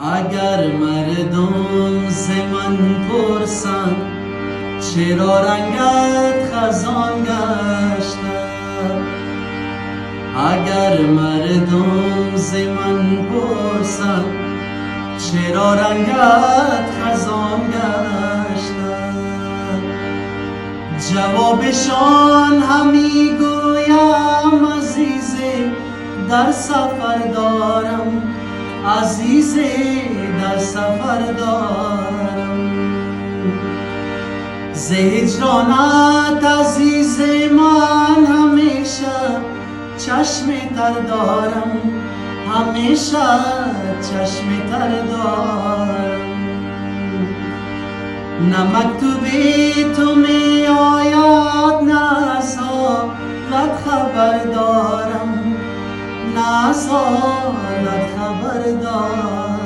اگر مردم ز من پرسند چرا رنگت خزان گشته، اگر مردم ز من پرسند چرا رنگت خزان گشته، جوابشان همی گویم عزیزه در سفر دارم، عزیزه در سفر دارم. ز هجرانت عزیز من همیشه چشم تر دارم، همیشه چشم تر دارم. نه مکتوبی تو می آید نه از حالت خبر دارم، نه از حالت خبر دارم.